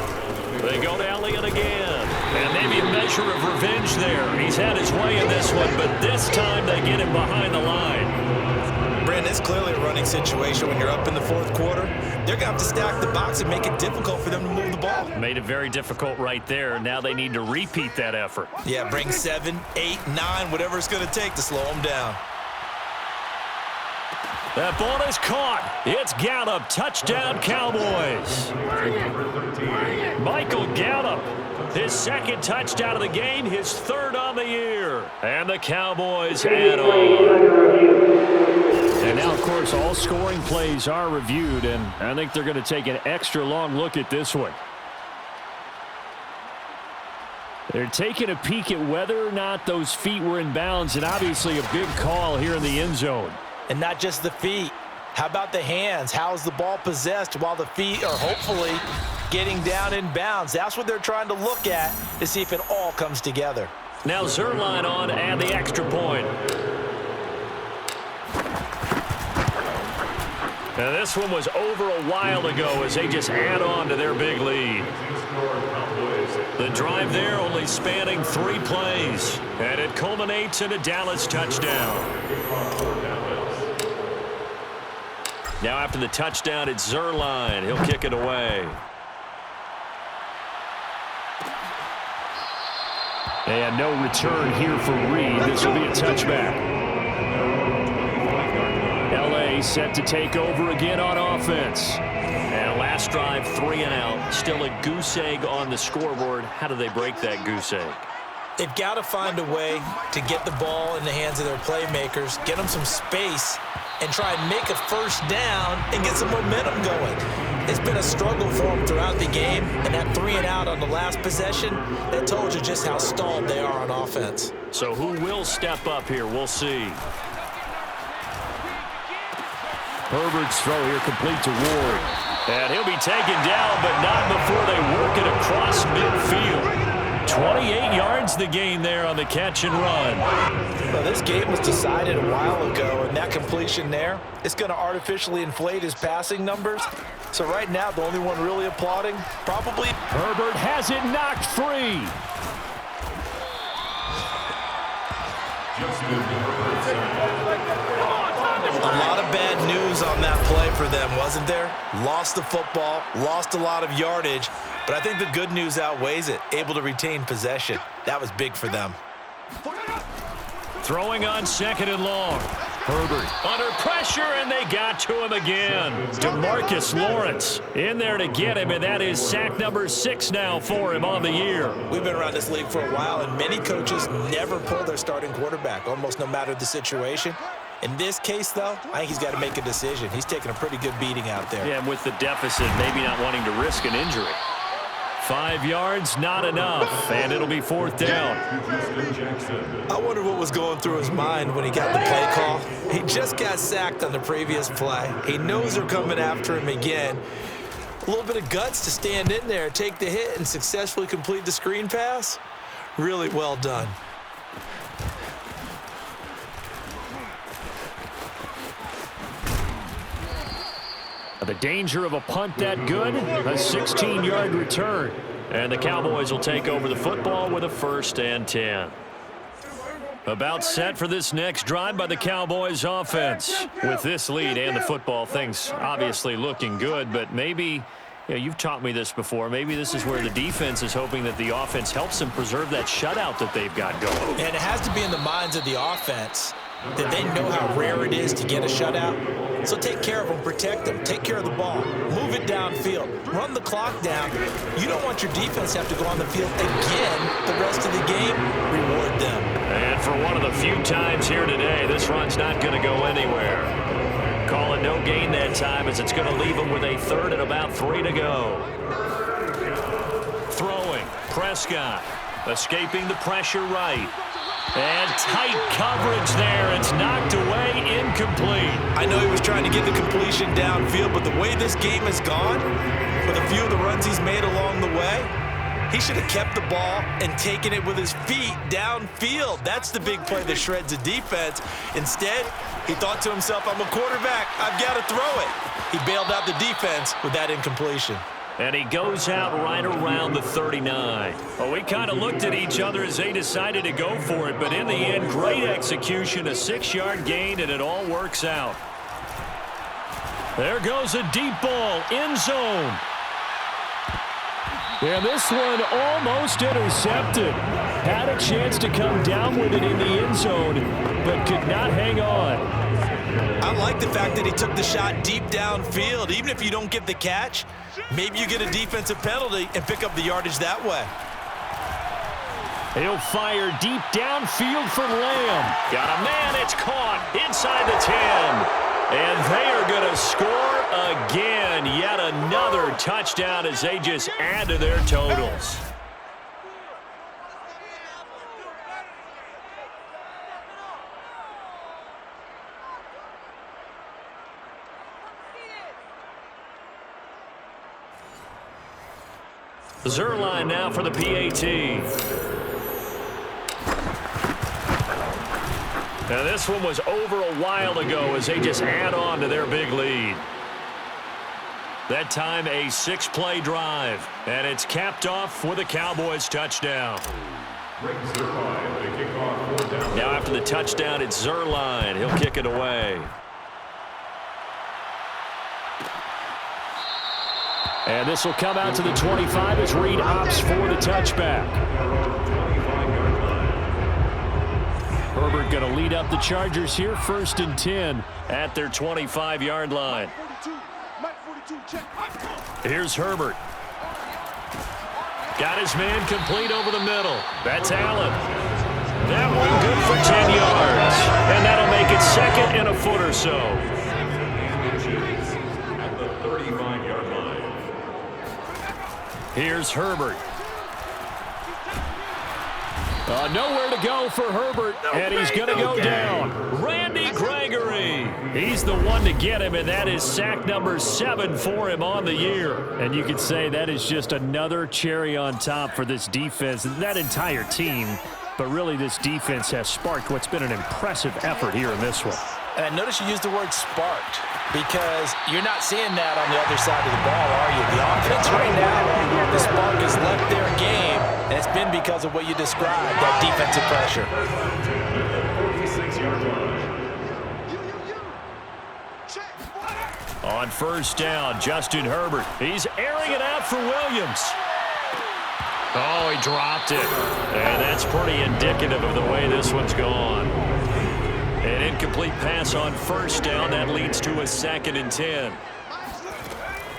They go to Elliott again. And maybe a measure of revenge there. He's had his way in this one, but this time they get him behind the line. Brandon, it's clearly a running situation when you're up in the fourth quarter. They're going to have to stack the box and make it difficult for them to move the ball. Made it very difficult right there. Now they need to repeat that effort. Yeah, bring 7, 8, 9, whatever it's going to take to slow them down. That ball is caught. It's Gallup. Touchdown, Cowboys. Michael Gallup, his second touchdown of the game, his third on the year. And the Cowboys add on. And now, of course, all scoring plays are reviewed, and I think they're going to take an extra long look at this one. They're taking a peek at whether or not those feet were in bounds, and obviously a big call here in the end zone. And not just the feet. How about the hands? How is the ball possessed while the feet are hopefully getting down in bounds? That's what they're trying to look at to see if it all comes together. Now Zerline on and the extra point. Now this one was over a while ago as they just add on to their big lead. The drive there only spanning 3 plays, and it culminates in a Dallas touchdown. Now after the touchdown, it's Zerline. He'll kick it away. And no return here for Reed. This will be a touchback. L.A. set to take over again on offense. And last drive, 3 and out. Still a goose egg on the scoreboard. How do they break that goose egg? They've got to find a way to get the ball in the hands of their playmakers, get them some space, and try and make a first down and get some momentum going. It's been a struggle for them throughout the game, and that 3 and out on the last possession, that told you just how stalled they are on offense. So who will step up here? We'll see. Herbert's throw here complete to Ward. And he'll be taken down, but not before they work it across midfield. 28 yards the gain there on the catch and run. Well, this game was decided a while ago, and that completion there, it's going to artificially inflate his passing numbers. So right now, the only one really applauding, probably Herbert has it knocked free. A lot of bad news on that play for them, wasn't there? Lost the football, lost a lot of yardage, but I think the good news outweighs it. Able to retain possession. That was big for them. Throwing on 2nd and long. Herbert under pressure, and they got to him again. DeMarcus Lawrence in there to get him, and that is sack number 6 now for him on the year. We've been around this league for a while, and many coaches never pull their starting quarterback, almost no matter the situation. In this case, though, I think he's got to make a decision. He's taking a pretty good beating out there. Yeah, and with the deficit, maybe not wanting to risk an injury. 5 yards, not enough, and it'll be 4th down. I wonder what was going through his mind when he got the play call. He just got sacked on the previous play. He knows they're coming after him again. A little bit of guts to stand in there, take the hit, and successfully complete the screen pass. Really well done. The danger of a punt that good, a 16-yard return. And the Cowboys will take over the football with a 1st and 10. About set for this next drive by the Cowboys offense. With this lead and the football, things obviously looking good, but maybe, you've taught me this before, maybe this is where the defense is hoping that the offense helps them preserve that shutout that they've got going. And it has to be in the minds of the offense that they know how rare it is to get a shutout. So take care of them, protect them, take care of the ball, move it downfield, run the clock down. You don't want your defense to have to go on the field again the rest of the game. Reward them. And for one of the few times here today, this run's not going to go anywhere. Call it no gain that time as it's going to leave them with a 3rd and about 3 to go. Throwing, Prescott, escaping the pressure right. And tight coverage there. It's knocked away, incomplete. I know he was trying to get the completion downfield, but the way this game has gone, with a few of the runs he's made along the way, he should have kept the ball and taken it with his feet downfield. That's the big play that shreds the defense. Instead, he thought to himself, I'm a quarterback. I've got to throw it. He bailed out the defense with that incompletion. And he goes out right around the 39. Well, we kind of looked at each other as they decided to go for it, but in the end, great execution, a 6-yard gain, and it all works out. There goes a deep ball, end zone. And this one almost intercepted. Had a chance to come down with it in the end zone, but could not hang on. I like the fact that he took the shot deep downfield. Even if you don't get the catch, maybe you get a defensive penalty and pick up the yardage that way. He'll fire deep downfield for Lamb. Got a man, it's caught inside the 10. And they are going to score again. Yet another touchdown as they just add to their totals. Zerline now for the PAT. Now this one was over a while ago as they just add on to their big lead. That time a 6-play drive, and it's capped off with a Cowboys touchdown. Now after the touchdown, it's Zerline. He'll kick it away. And this will come out to the 25 as Reed opts for the touchback. Herbert going to lead up the Chargers here, 1st and 10 at their 25-yard line. Here's Herbert. Got his man complete over the middle. That's Allen. That one good for 10 yards. And that'll make it 2nd and a foot or so. At the 35-yard line. Here's Herbert. Nowhere to go for Herbert, and he's going to go down. Randy Gregory. He's the one to get him, and that is sack number 7 for him on the year. And you could say that is just another cherry on top for this defense and that entire team. But really, this defense has sparked what's been an impressive effort here in this one. And notice you used the word sparked, because you're not seeing that on the other side of the ball, are you? The offense right now, the spark has left their game, and it's been because of what you described, that defensive pressure. 46-yard line. On 1st down, Justin Herbert. He's airing it out for Williams. Oh, he dropped it. And that's pretty indicative of the way this one's gone. An incomplete pass on 1st down. That leads to a 2nd and 10.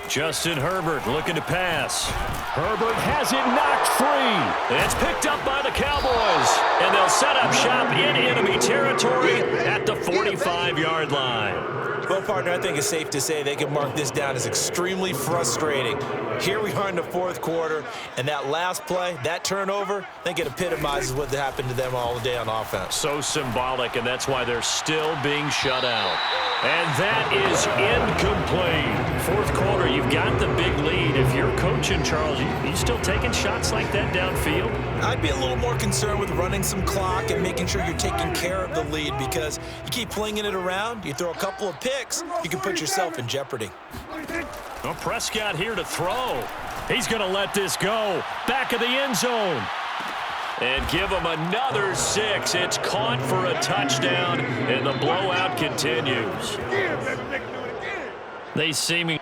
Justin Herbert looking to pass. Herbert has it knocked free. It's picked up by the Cowboys. And they'll set up shop in enemy territory at the 45-yard line. Well, partner, I think it's safe to say they can mark this down as extremely frustrating. Here we are in the 4th quarter, and that last play, that turnover, I think it epitomizes what happened to them all day on offense. So symbolic, and that's why they're still being shut out. And that is incomplete. 4th quarter, you've got the big lead. If you're coaching, Charles, you still taking shots like that downfield? I'd be a little more concerned with running some clock and making sure you're taking care of the lead, because you keep flinging it around, you throw a couple of picks, you can put yourself in jeopardy. Well, Prescott here to throw. He's going to let this go. Back of the end zone. And give him another 6. It's caught for a touchdown, and the blowout continues. They seeming...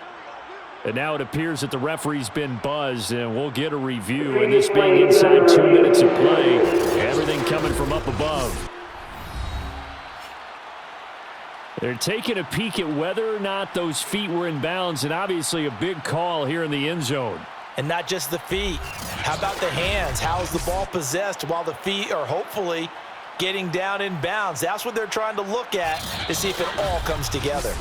And now it appears that the referee's been buzzed, and we'll get a review. And this being inside 2 minutes of play, everything coming from up above. They're taking a peek at whether or not those feet were in bounds, and obviously a big call here in the end zone. And not just the feet. How about the hands? How is the ball possessed while the feet are hopefully getting down in bounds? That's what they're trying to look at to see if it all comes together.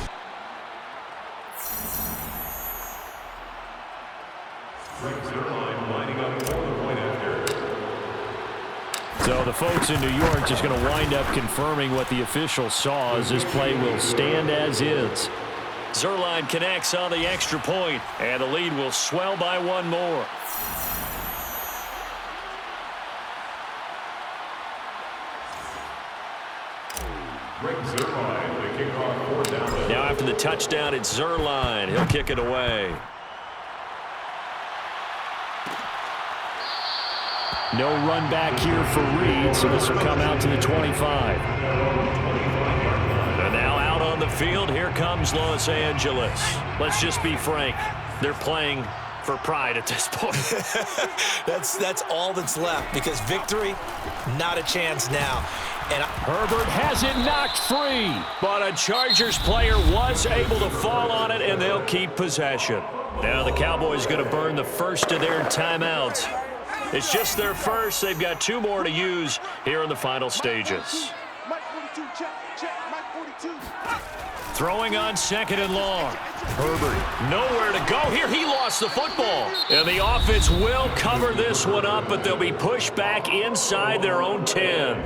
So the folks in New York just going to wind up confirming what the official saw, as this play will stand as is. Zerline connects on the extra point, and the lead will swell by 1 more. Now after the touchdown, it's Zerline. He'll kick it away. No run back here for Reed, so this will come out to the 25. And now out on the field, here comes Los Angeles. Let's just be frank. They're playing for pride at this point. That's all that's left, because victory, not a chance now. And Herbert has it knocked free, but a Chargers player was able to fall on it, and they'll keep possession. Now the Cowboys going to burn the first of their timeouts. It's just their first. They've got 2 more to use here in the final stages. Mike 42, check, Mike 42. Throwing on 2nd and long. Herbert nowhere to go here. He lost the football. And the offense will cover this one up, but they'll be pushed back inside their own 10.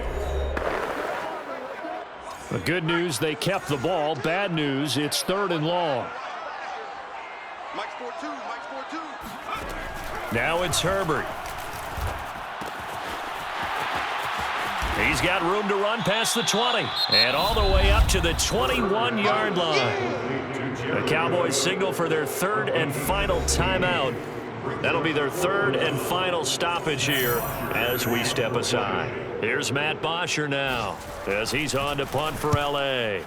The good news, they kept the ball. Bad news, it's 3rd and long. Mike 42, Mike 42. Now it's Herbert. He's got room to run past the 20 and all the way up to the 21-yard line. The Cowboys signal for their 3rd and final timeout. That'll be their 3rd and final stoppage here as we step aside. Here's Matt Bosher now as he's on to punt for L.A.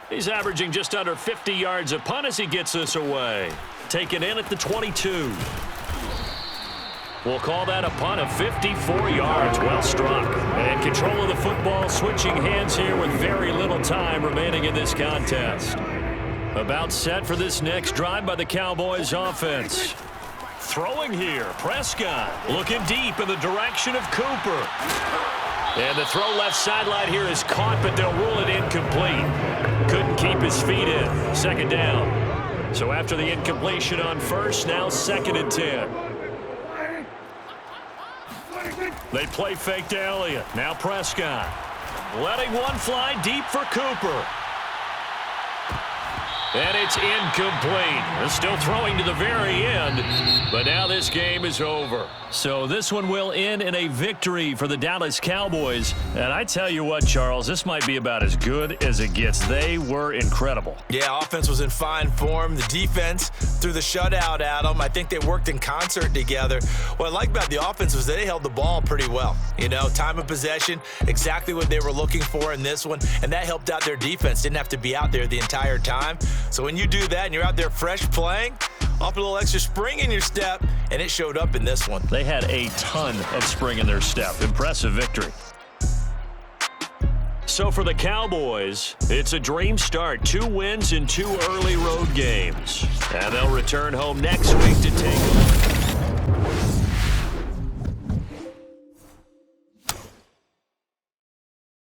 He's averaging just under 50 yards a punt as he gets this away. Taken in at the 22. We'll call that a punt of 54 yards. Well struck. And control of the football switching hands here with very little time remaining in this contest. About set for this next drive by the Cowboys offense. Throwing here, Prescott looking deep in the direction of Cooper. And the throw left sideline here is caught, but they'll rule it incomplete. Couldn't keep his feet in. 2nd down. So after the incompletion on 1st, now 2nd and 10. They play fake to Elliott. Now Prescott. Letting one fly deep for Cooper. And it's incomplete. They're still throwing to the very end, but now this game is over. So this one will end in a victory for the Dallas Cowboys. And I tell you what, Charles, this might be about as good as it gets. They were incredible. yeah, offense was in fine form. The defense threw the shutout at them. I think they worked in concert together. What I like about the offense was they held the ball pretty well. You know, time of possession, exactly what they were looking for in this one, and that helped out their defense. Didn't have to be out there the entire time. So when you do that and you're out there fresh playing, off a little extra spring in your step, and it showed up in this one. They had a ton of spring in their step. Impressive victory. So for the Cowboys, it's a dream start. 2 wins in 2 early road games. And they'll return home next week to take